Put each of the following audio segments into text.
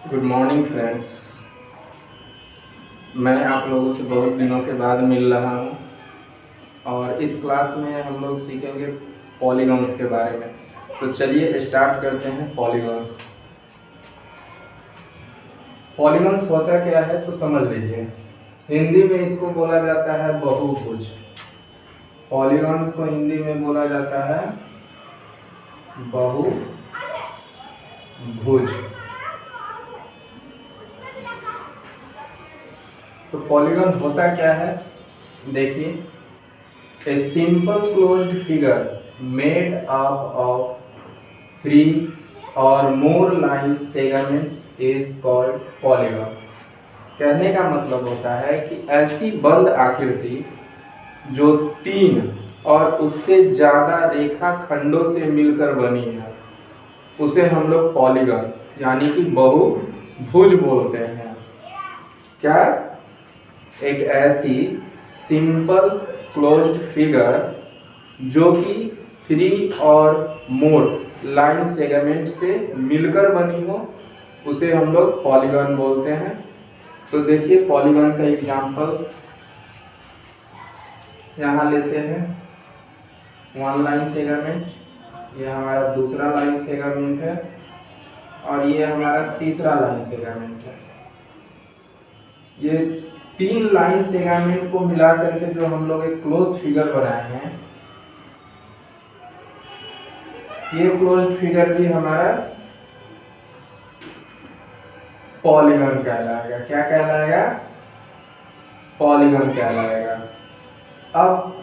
Good morning friends. मैं आप लोगों से बहुत दिनों के बाद मिल रहा हूँ और इस क्लास में हम लोग सीखेंगे पॉलीगॉन्स के बारे में। तो चलिए स्टार्ट करते हैं। पॉलीगॉन्स पॉलीगॉन्स होता क्या है तो समझ लीजिए। हिंदी में इसको बोला जाता है बहुभुज। पॉलीगॉन्स को हिंदी में बोला जाता है बहुभुज। तो पॉलीगॉन होता क्या है देखिए। A simple closed figure made up of 3 और more line segments is called polygon. कहने का मतलब होता है कि ऐसी बंद आकृति जो 3 और उससे ज़्यादा रेखा खंडों से मिलकर बनी है उसे हम लोग पॉलीगॉन यानी कि बहुभुज बोलते हैं। क्या? एक ऐसी सिंपल क्लोज्ड फिगर जो कि 3 और मोर लाइन सेगमेंट से मिलकर बनी हो उसे हम लोग पॉलीगॉन बोलते हैं। तो देखिए पॉलीगॉन का एग्जांपल यहाँ लेते हैं। 1 लाइन सेगमेंट, ये हमारा दूसरा लाइन सेगमेंट है और ये हमारा तीसरा लाइन सेगमेंट है। ये 3 लाइन सेगमेंट को मिला करके जो हम लोग एक क्लोज फिगर बनाए हैं, ये क्लोज फिगर भी हमारा पॉलीगॉन कहलाएगा। क्या कहलाएगा? पॉलीगॉन कहलाएगा। अब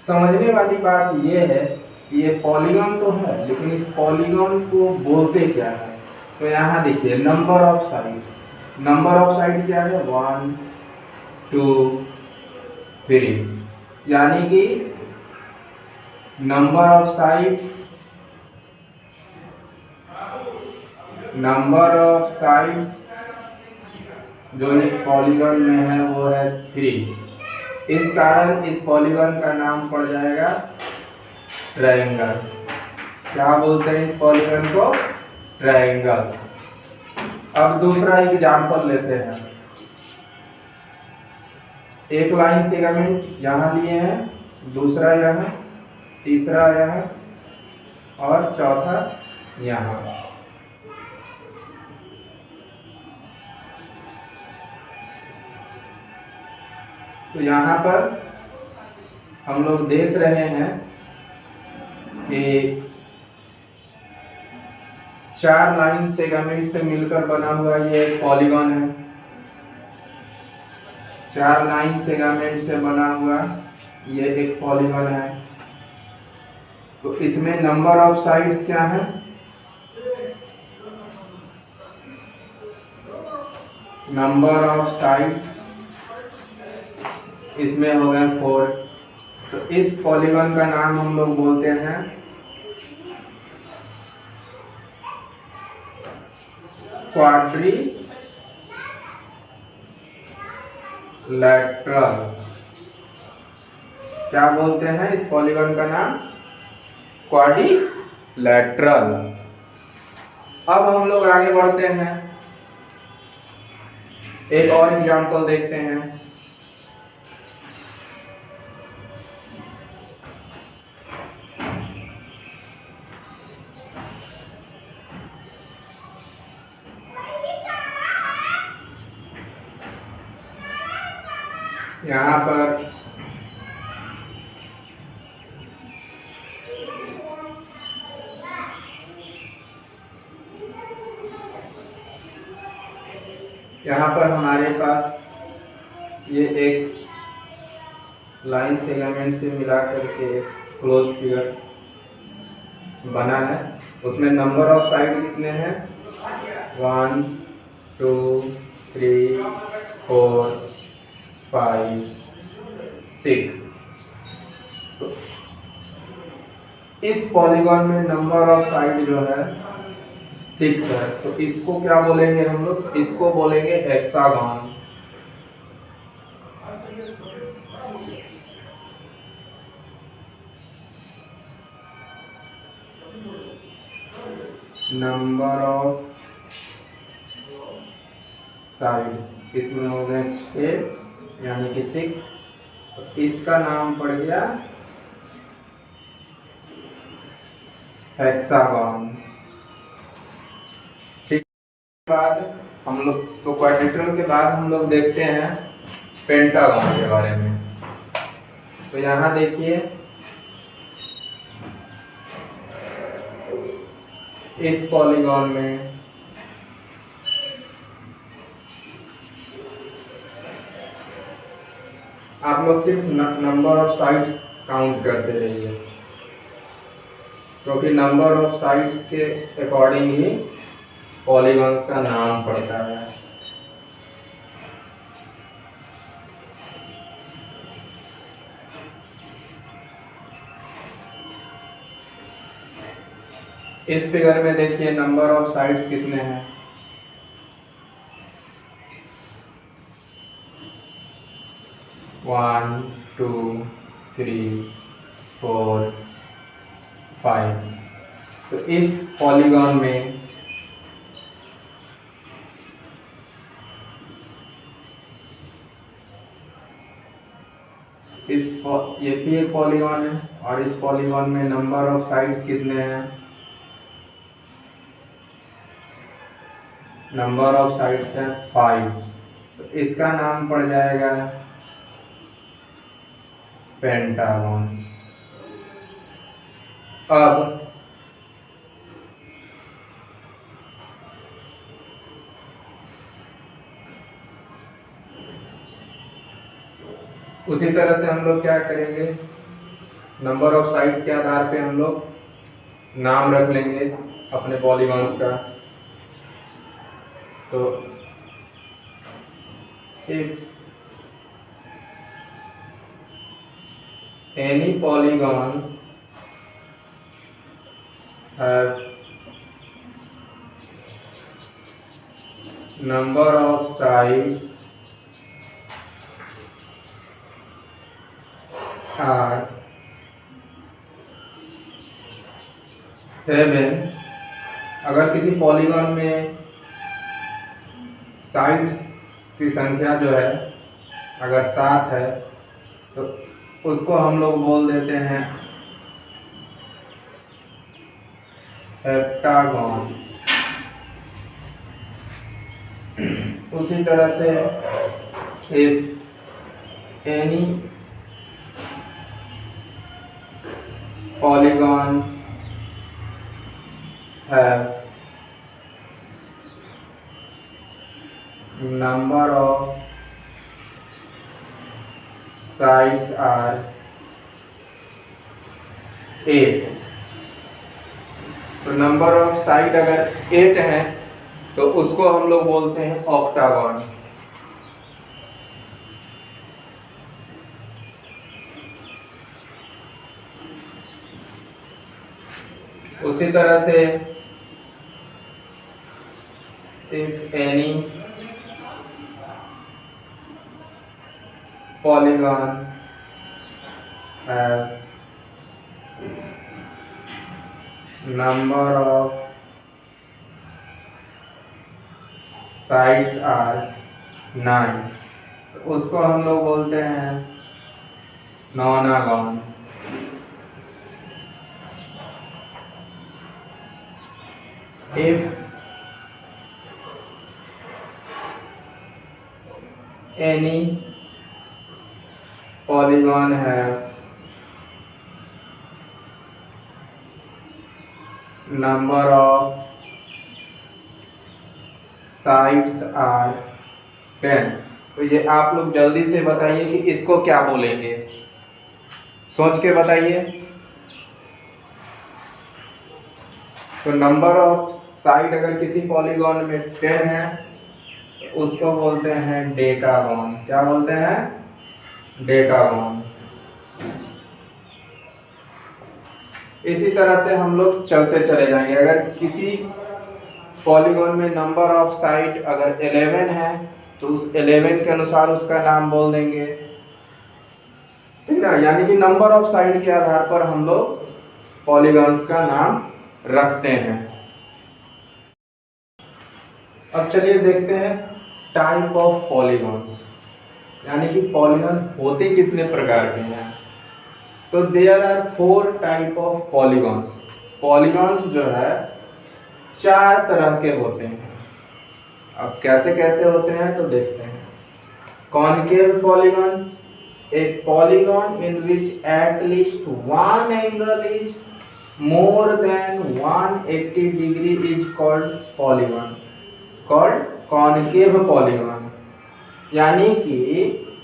समझने वाली बात ये है कि ये पॉलीगॉन तो है लेकिन इस पॉलीगॉन को बोलते क्या है। तो यहाँ देखिए number of side. Number of side क्या है? 1 2 3, यानी कि नंबर ऑफ साइड जो इस पॉलीगॉन में है वो है 3। इस कारण इस पॉलीगॉन का नाम पड़ जाएगा ट्रायंगल। क्या बोलते हैं इस पॉलीगॉन को? ट्रायंगल। अब दूसरा एग्जांपल लेते हैं। एक लाइन सेगमेंट यहाँ लिए हैं, दूसरा यहाँ, तीसरा यहाँ और चौथा यहाँ। तो यहाँ पर हम लोग देख रहे हैं कि 4 लाइन सेगमेंट से मिलकर बना हुआ ये एक पॉलीगॉन है। 4 लाइन सेगमेंट से बना हुआ ये एक पॉलीगॉन है। तो इसमें नंबर ऑफ साइड्स क्या है? नंबर ऑफ साइड्स इसमें हो गए 4। तो इस पॉलीगॉन का नाम हम लोग बोलते हैं क्वाड्रिलैटरल। क्या बोलते हैं इस पॉलीगॉन का नाम? क्वाड्रिलैटरल। अब हम लोग आगे बढ़ते हैं, एक और एग्जांपल देखते हैं। यहाँ पर हमारे पास ये एक लाइन सेगमेंट से मिला करके एक क्लोज फिगर बना है। उसमें नंबर ऑफ साइड कितने हैं? 1 2 3 4 5 6। तो इस पॉलीगॉन में नंबर ऑफ साइड जो है 6 है। तो इसको क्या बोलेंगे हम लोग? इसको बोलेंगे हेक्सागॉन। नंबर ऑफ साइड्स, इसमें हो गए 6 यानी कि 6। इसका नाम पड़ गया हेक्सागन। ठीक, बाद हम लोग तो क्वाड्रिलेटरल के बाद हम लोग देखते हैं पेंटागन के बारे में। तो यहाँ देखिए इस पॉलीगॉन में आप लोग सिर्फ नंबर ऑफ साइड्स काउंट करते रहिए, क्योंकि नंबर ऑफ साइड्स के अकॉर्डिंग ही पॉलीगॉन्स का नाम पड़ता है। इस फिगर में देखिए नंबर ऑफ साइड्स कितने हैं। 1 2 3 4 5। तो इस पॉलीगॉन में ये भी एक पॉलीगॉन है, और इस पॉलीगॉन में नंबर ऑफ साइड्स कितने हैं? नंबर ऑफ साइड्स है 5। तो इसका नाम पड़ जाएगा पेंटागन। अब उसी तरह से हम लोग क्या करेंगे, नंबर ऑफ साइड्स के आधार पे हम लोग नाम रख लेंगे अपने पॉलीगॉन्स का। तो if any polygon have number of sides are 7, अगर किसी पॉलीगॉन में साइड्स की संख्या जो है अगर 7 है तो उसको हम लोग बोल देते हैं हेप्टागन। उसी तरह से if any polygon have number of sides are 8। तो नंबर ऑफ साइड अगर 8 है तो उसको हम लोग बोलते हैं ऑक्टागन। उसी तरह से if any polygon have number of sides are 9, तो उसको हम लोग बोलते हैं नोनागन। if any polygon have number of sides are 10। तो ये आप लोग जल्दी से बताइए कि इसको क्या बोलेंगे, सोच के बताइए। तो नंबर ऑफ साइड अगर किसी पॉलीगॉन में 10 है तो उसको बोलते हैं डेकागन। क्या बोलते हैं? डेकागन। इसी तरह से हम लोग चलते चले जाएंगे। अगर किसी पॉलीगॉन में नंबर ऑफ साइड अगर 11 है तो उस 11 के अनुसार उसका नाम बोल देंगे, ठीक ना। यानी कि नंबर ऑफ साइड के आधार पर हम लोग पॉलीगॉन्स का नाम रखते हैं। अब चलिए देखते हैं टाइप ऑफ पॉलीगॉन्स, यानी कि पॉलीगॉन होते कितने प्रकार के हैं। तो there are 4 type of polygons. Polygons जो है 4 तरह के होते हैं। अब कैसे कैसे होते हैं तो देखते हैं। Concave polygon, a polygon in which at least one angle is more than 180 degree is called polygon, called concave polygon। यानी कि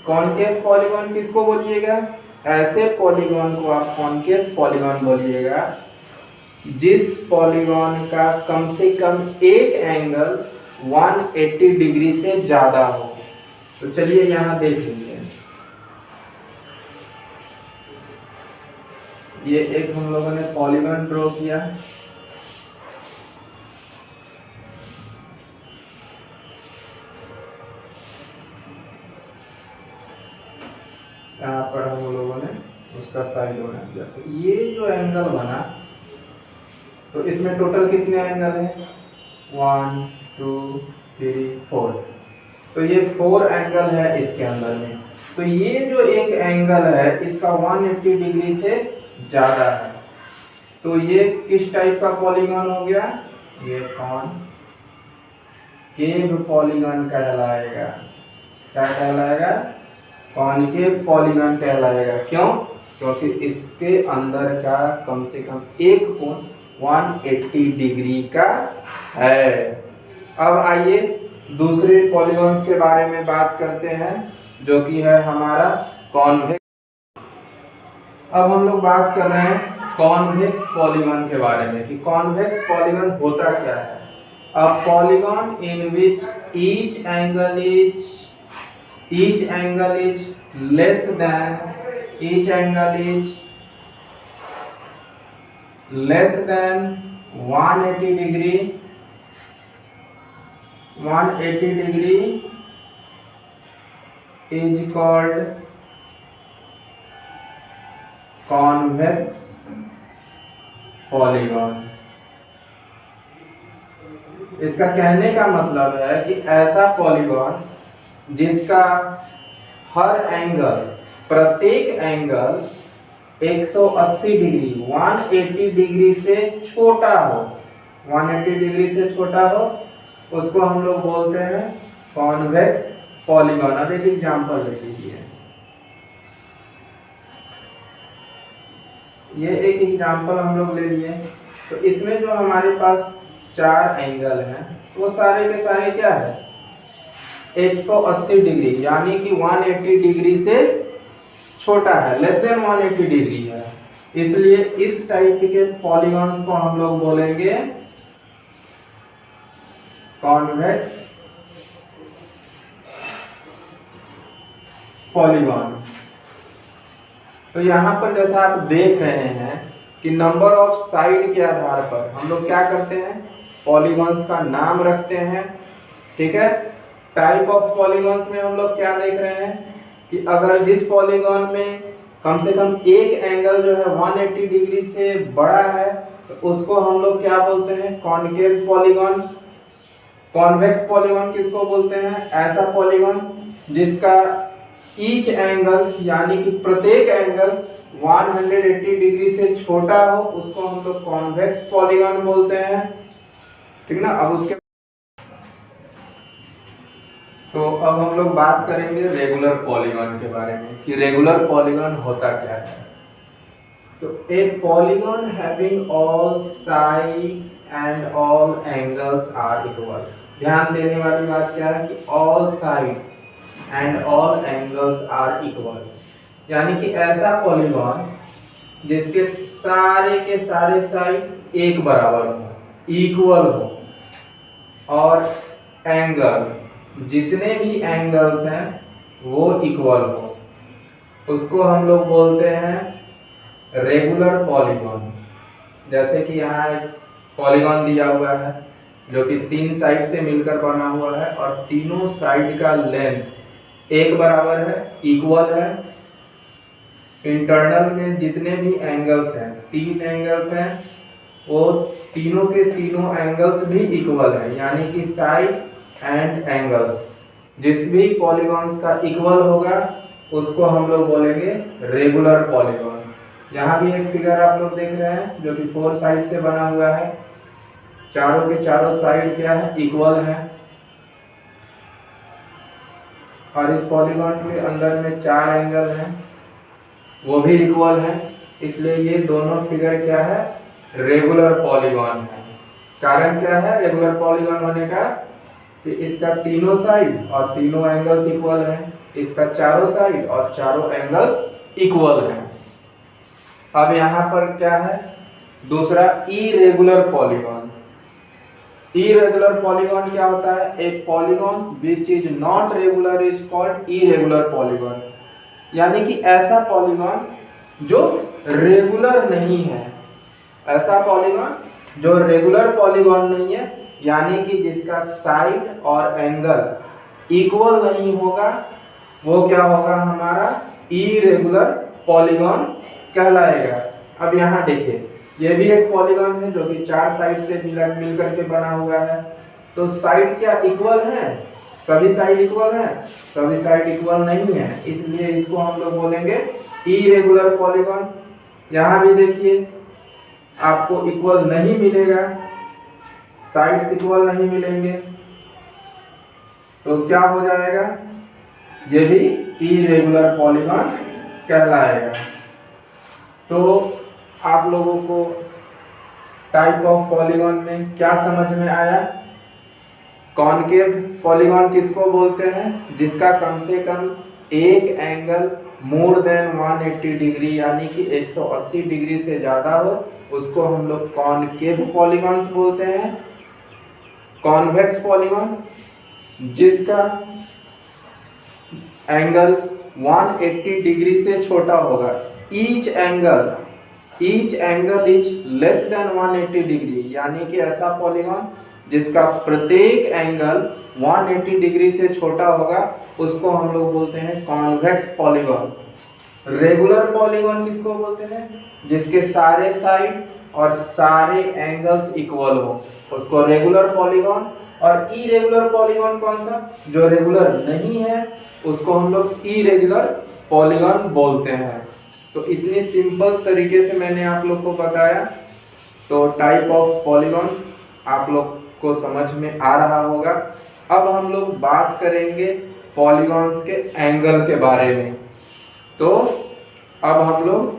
कॉनकेव पॉलीगॉन किसको बोलिएगा, ऐसे पॉलीगॉन को आप कॉनकेव पॉलीगॉन बोलिएगा जिस पॉलीगॉन का कम से कम एक एंगल 180 डिग्री से ज्यादा हो। तो चलिए यहाँ देख लीजिए, ये एक हम लोगों ने पॉलीगॉन ड्रॉ किया। यहाँ पर हम लोगों ने उसका साइड बना दिया। तो ये जो एंगल बना, तो इसमें टोटल कितने एंगल हैं, 1 2 3 4। तो ये 4 एंगल है इसके अंदर में। तो ये जो एक एंगल है इसका 180 डिग्री से ज्यादा है। तो ये किस टाइप का पॉलीगॉन हो गया, ये कॉनकेव पॉलीगॉन कहलाएगा। क्या कहलाएगा, कॉनकेव पॉलीगॉन कहलाएगा। क्यों, क्योंकि इसके अंदर का कम से कम एक कोण 180 डिग्री का है। अब आइए दूसरे पॉलीगॉन्स के बारे में बात करते हैं, जो कि है हमारा कॉन्वेक्स। अब हम लोग बात कर रहे हैं कॉन्वेक्स पॉलीगॉन के बारे में कि कॉन्वेक्स पॉलीगॉन होता क्या है। A polygon in which each angle is less than 180 degree is called convex polygon। इसका कहने का मतलब है कि ऐसा पॉलीगॉन जिसका हर एंगल, प्रत्येक एंगल 180 डिग्री 180 डिग्री से छोटा हो, 180 डिग्री से छोटा हो, उसको हम लोग बोलते हैं कॉन्वेक्स पॉलीगॉन। अब एक एग्जांपल ले लीजिए, ये एक एग्जांपल हम लोग ले लिए। तो इसमें जो हमारे पास 4 एंगल हैं वो सारे के सारे क्या है, 180 डिग्री, यानी कि 180 डिग्री से छोटा है, लेस देन 180 डिग्री है। इसलिए इस टाइप के पॉलीगॉन्स को हम लोग बोलेंगे कॉन्वेक्स पॉलीगॉन। तो यहाँ पर जैसा आप देख रहे हैं कि नंबर ऑफ साइड के आधार पर हम लोग क्या करते हैं, पॉलीगॉन्स का नाम रखते हैं। ठीक है, टाइप ऑफ पॉलीगॉन्स में हम लोग क्या देख रहे हैं कि अगर जिस पॉलीगॉन में कम से कम एक एंगल जो है 180 डिग्री से बड़ा है तो उसको हम लोग क्या बोलते हैं, कॉनकेव पॉलीगॉन। कॉन्वेक्स पॉलीगॉन किसको बोलते हैं, ऐसा पॉलीगॉन जिसका ईच एंगल यानी कि प्रत्येक एंगल 180 डिग्री से छोटा हो, उसको हम लोग कॉन्वेक्स पॉलीगॉन बोलते हैं। ठीक ना। अब उसके तो अब हम लोग बात करेंगे रेगुलर पॉलीगॉन के बारे में कि रेगुलर पॉलीगॉन होता क्या है। तो a polygon having all sides and all angles are equal. ध्यान देने वाली बात क्या है कि all side and all angles are equal, यानी कि ऐसा पॉलीगॉन जिसके सारे के सारे साइड्स एक बराबर हो, इक्वल हो, और एंगल जितने भी एंगल्स हैं वो इक्वल हो, उसको हम लोग बोलते हैं रेगुलर पॉलीगॉन। जैसे कि यहाँ एक पॉलीगॉन दिया हुआ है जो कि 3 साइड से मिलकर बना हुआ है और तीनों साइड का लेंथ एक बराबर है, इक्वल है। इंटरनल में जितने भी एंगल्स हैं, 3 एंगल्स हैं, वो तीनों के तीनों एंगल्स भी इक्वल है, यानी कि साइड एंड एंगल्स जिस भी पॉलीगॉन्स का इक्वल होगा उसको हम लोग बोलेंगे रेगुलर पॉलीगॉन। यहाँ भी एक फिगर आप लोग देख रहे हैं जो कि 4 साइड से बना हुआ है, चारों के चारों साइड क्या है, इक्वल है, और इस पॉलीगॉन के अंदर में 4 एंगल हैं वो भी इक्वल है, इसलिए ये दोनों फिगर क्या है, रेगुलर पॉलीगॉन है। कारण क्या है रेगुलर पॉलीगॉन होने का, कि इसका तीनों साइड और तीनों एंगल्स इक्वल हैं, इसका चारों साइड और चारों एंगल्स इक्वल हैं। अब यहाँ पर क्या है, दूसरा इरेगुलर पॉलीगॉन। इरेगुलर पॉलीगॉन क्या होता है, एक polygon which is not regular is called irregular polygon, यानी कि ऐसा पॉलीगॉन जो रेगुलर नहीं है, ऐसा पॉलीगॉन जो रेगुलर पॉलीगॉन नहीं है, यानी कि जिसका साइड और एंगल इक्वल नहीं होगा, वो क्या होगा, हमारा इरेगुलर पॉलीगॉन कहलाएगा। अब यहाँ देखिए, ये भी एक पॉलीगॉन है जो कि 4 साइड से मिल करके बना हुआ है, तो साइड क्या इक्वल है, सभी साइड इक्वल है, सभी साइड इक्वल नहीं है, इसलिए इसको हम लोग बोलेंगे इरेगुलर पॉलीगॉन। यहाँ भी देखिए आपको इक्वल नहीं मिलेगा, साइड्स इक्वल नहीं मिलेंगे, तो क्या हो जाएगा, ये भी इरेगुलर पॉलीगॉन कहलाएगा। तो आप लोगों को टाइप ऑफ पॉलीगॉन में क्या समझ में आया, कॉनकेव पॉलीगॉन किसको बोलते हैं, जिसका कम से कम एक एंगल मोर देन 180 डिग्री यानी कि 180 डिग्री से ज़्यादा हो, उसको हम लोग कॉनकेव पॉलीगॉन्स बोलते हैं। कॉन्वेक्स पॉलीगॉन जिसका एंगल 180 डिग्री से छोटा होगा, each angle is less than 180 degree, यानी कि ऐसा पॉलीगॉन जिसका प्रत्येक एंगल 180 डिग्री से छोटा होगा, उसको हम लोग बोलते हैं कॉन्वेक्स पॉलीगॉन। रेगुलर पॉलीगॉन किसको बोलते हैं, जिसके सारे साइड और सारे एंगल्स इक्वल हो, उसको रेगुलर पॉलीगॉन। और इरेगुलर पॉलीगॉन कौन सा, जो रेगुलर नहीं है, उसको हम लोग इरेगुलर पॉलीगॉन बोलते हैं। तो इतनी सिंपल तरीके से मैंने आप लोग को बताया, तो टाइप ऑफ पॉलीगॉन्स आप लोग को समझ में आ रहा होगा। अब हम लोग बात करेंगे पॉलीगॉन्स के एंगल के बारे में। तो अब हम लोग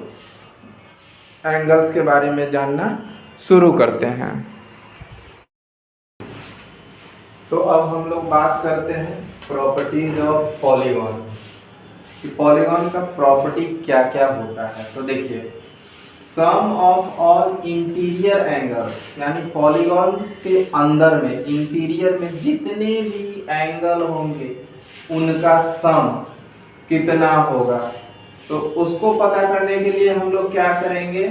एंगल्स के बारे में जानना शुरू करते हैं। तो अब हम लोग बात करते हैं प्रॉपर्टीज ऑफ पॉलीगॉन, कि पॉलीगॉन का प्रॉपर्टी क्या क्या होता है। तो देखिए, सम ऑफ ऑल इंटीरियर एंगल, यानी पॉलीगॉन के अंदर में इंटीरियर में जितने भी एंगल होंगे उनका सम कितना होगा, तो उसको पता करने के लिए हम लोग क्या करेंगे,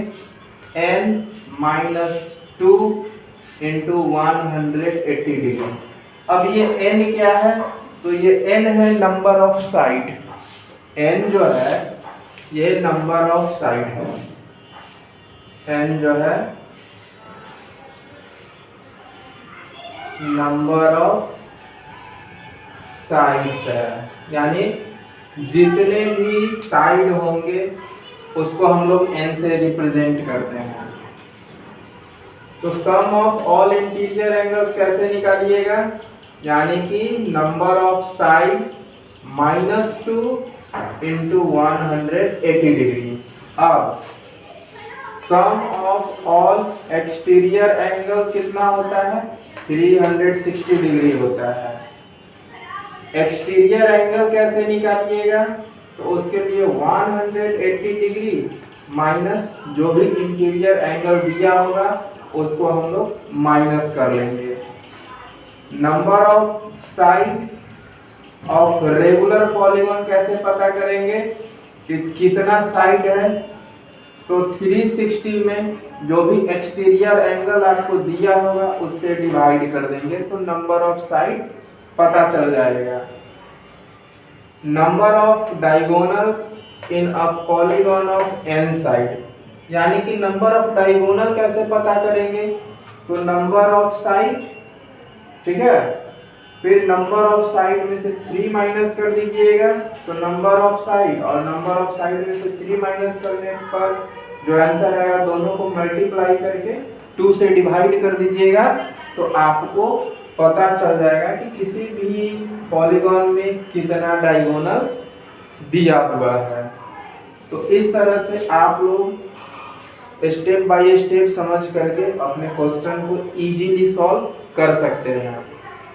n-2 इंटू 180 डिग्री। अब ये n क्या है, तो ये n है नंबर ऑफ साइड, n जो है ये नंबर ऑफ साइड है, n जो है नंबर ऑफ साइड्स है, यानी जितने भी साइड होंगे उसको हम लोग n से रिप्रेजेंट करते हैं। तो सम ऑफ ऑल इंटीरियर एंगल्स कैसे निकालिएगा, यानी कि number of side -2 into 180 degree. अब सम ऑफ ऑल एक्सटीरियर एंगल कितना होता है, 360 डिग्री होता है। एक्सटीरियर एंगल कैसे निकालिएगा, तो उसके लिए 180 डिग्री माइनस जो भी इंटीरियर एंगल दिया होगा उसको हम लोग माइनस कर लेंगे। Number of side of regular polygon कैसे पता करेंगे कि कितना साइड है, तो 360 में जो भी एक्सटीरियर एंगल आपको दिया होगा उससे डिवाइड कर देंगे, तो नंबर ऑफ साइड पता चल जाएगा। Number of diagonals in a polygon of n side, यानी कि नंबर ऑफ डायगोनल कैसे पता करेंगे, तो नंबर ऑफ साइड, ठीक है, फिर नंबर ऑफ साइड में से 3 माइनस कर दीजिएगा, तो नंबर ऑफ साइड और नंबर ऑफ साइड में से 3 माइनस करने पर जो आंसर आएगा दोनों को मल्टीप्लाई करके 2 से डिवाइड कर दीजिएगा, तो आपको पता चल जाएगा कि किसी भी पॉलीगॉन में कितना डायगोनल्स दिया हुआ है। तो इस तरह से आप लोग स्टेप बाय स्टेप समझ करके अपने क्वेश्चन को इजीली सॉल्व कर सकते हैं।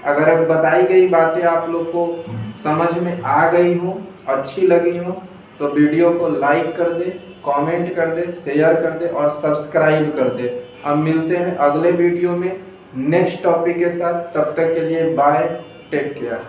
अगर अब बताई गई बातें आप लोग को समझ में आ गई हो, अच्छी लगी हो, तो वीडियो को लाइक कर दे, कमेंट कर दे, शेयर कर दे और सब्सक्राइब कर दे। अब मिलते हैं अगले वीडियो में नेक्स्ट टॉपिक के साथ। तब तक के लिए बाय, टेक केयर।